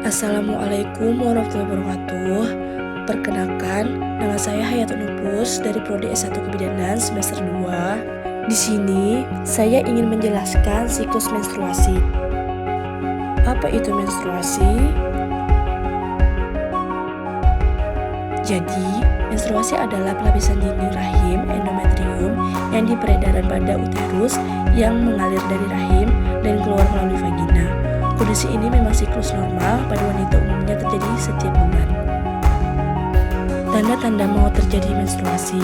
Assalamualaikum warahmatullahi wabarakatuh. Perkenalkan, nama saya Hayatun Nupus dari Prodi S1 Kebidanan semester 2. Di sini, saya ingin menjelaskan siklus menstruasi. Apa itu menstruasi? Jadi, menstruasi adalah pelapisan dinding rahim endometrium yang diperedaran pada uterus yang mengalir dari rahim dan keluar melalui vagina. Kondisi ini memang siklus normal pada wanita, umumnya terjadi setiap bulan. Tanda-tanda mau terjadi menstruasi.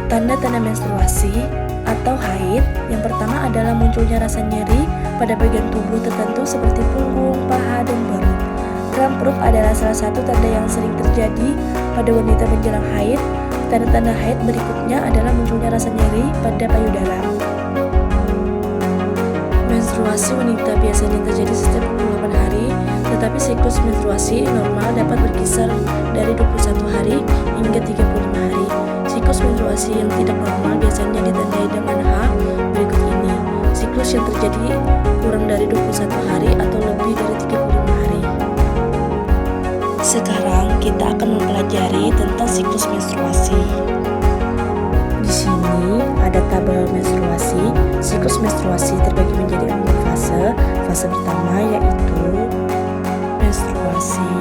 Tanda-tanda menstruasi atau haid yang pertama adalah munculnya rasa nyeri pada bagian tubuh tertentu seperti punggung, paha, dan perut. Kram perut adalah salah satu tanda yang sering terjadi pada wanita menjelang haid. Tanda-tanda haid berikutnya adalah munculnya rasa nyeri pada payudara. Menstruasi wanita biasanya terjadi setiap 28 hari, tetapi siklus menstruasi normal dapat berkisar dari 21 hari hingga 35 hari. Siklus menstruasi yang tidak normal biasanya ditandai dengan hal berikut ini. Siklus yang terjadi kurang dari 21 hari atau lebih dari 35 hari. Sekarang kita akan mempelajari tentang siklus menstruasi. Di sini ada tabel menstruasi. Siklus menstruasi terbagi menjadi 4 fase. Fase pertama yaitu menstruasi.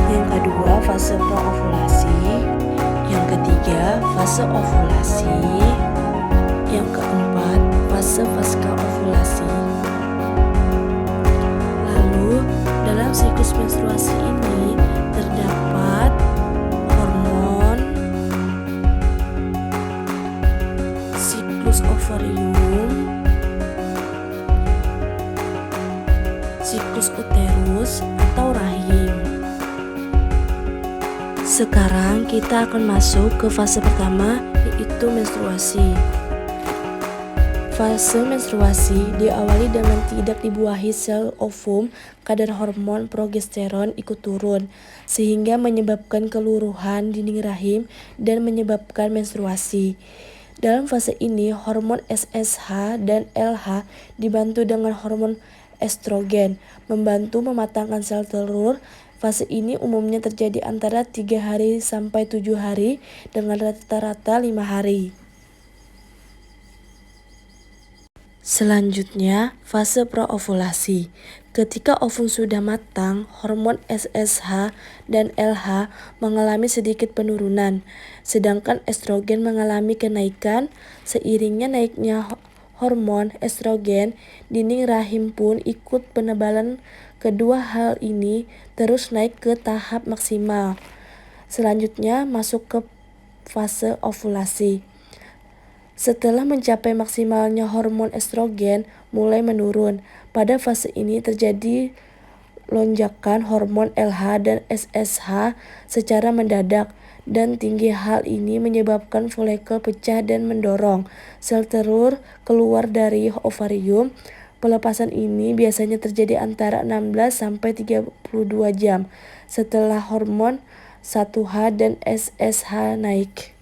Yang kedua fase praovulasi. Yang ketiga fase ovulasi. Yang keempat fase pasca ovulasi. Lalu dalam siklus menstruasi ini terdapat hormon, siklus ovarium, siklus uterus atau rahim. Sekarang kita akan masuk ke fase pertama, yaitu menstruasi. Fase menstruasi diawali dengan tidak dibuahi sel ovum, kadar hormon progesteron ikut turun, sehingga menyebabkan keluruhan dinding rahim dan menyebabkan menstruasi. Dalam fase ini, hormon SSH dan LH dibantu dengan hormon estrogen, membantu mematangkan sel telur. Fase ini umumnya terjadi antara 3 hari sampai 7 hari dengan rata-rata 5 hari. Selanjutnya, fase praovulasi. Ketika ovum sudah matang, hormon SSH dan LH mengalami sedikit penurunan, sedangkan estrogen mengalami kenaikan. Seiringnya naiknya hormon estrogen, dinding rahim pun ikut penebalan. Kedua hal ini terus naik ke tahap maksimal. Selanjutnya masuk ke fase ovulasi. Setelah mencapai maksimalnya hormon estrogen mulai menurun. Pada fase ini terjadi lonjakan hormon LH dan SSH secara mendadak dan tinggi. Hal ini menyebabkan folikel pecah dan mendorong sel telur keluar dari ovarium. Pelepasan ini biasanya terjadi antara 16 sampai 32 jam setelah hormon 1H dan SSH naik.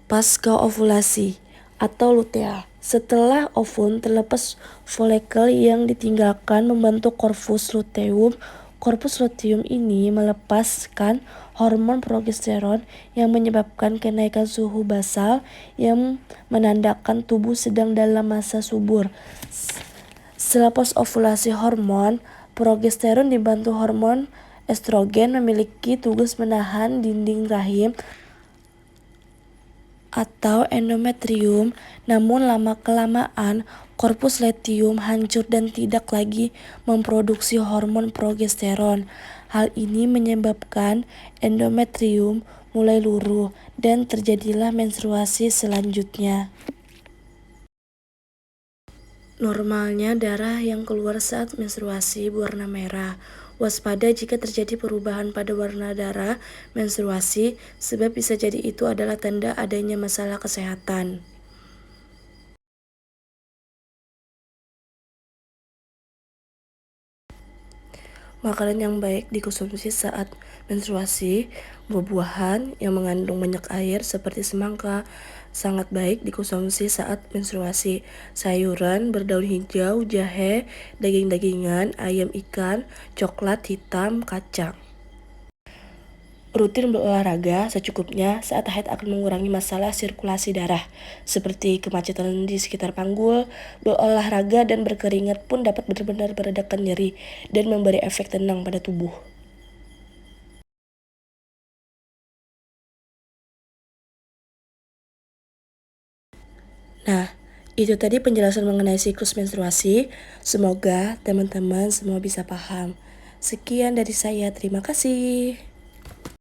Pasca ovulasi atau luteal. Setelah ovum terlepas, folikel yang ditinggalkan membentuk korpus luteum. Korpus luteum ini melepaskan hormon progesteron yang menyebabkan kenaikan suhu basal yang menandakan tubuh sedang dalam masa subur. Selepas ovulasi, hormon progesteron dibantu hormon estrogen memiliki tugas menahan dinding rahim atau endometrium, namun lama-kelamaan korpus luteum hancur dan tidak lagi memproduksi hormon progesteron. Hal ini menyebabkan endometrium mulai luruh dan terjadilah menstruasi selanjutnya. Normalnya darah yang keluar saat menstruasi berwarna merah. Waspada jika terjadi perubahan pada warna darah menstruasi, sebab bisa jadi itu adalah tanda adanya masalah kesehatan. Makanan yang baik dikonsumsi saat menstruasi, buah-buahan yang mengandung banyak air seperti semangka, sangat baik dikonsumsi saat menstruasi. Sayuran berdaun hijau, jahe, daging-dagingan, ayam ikan, coklat hitam, kacang. Rutin berolahraga secukupnya saat haid akan mengurangi masalah sirkulasi darah, seperti kemacetan di sekitar panggul. Berolahraga dan berkeringat pun dapat benar-benar meredakan nyeri dan memberi efek tenang pada tubuh. Nah, itu tadi penjelasan mengenai siklus menstruasi. Semoga teman-teman semua bisa paham. Sekian dari saya, terima kasih.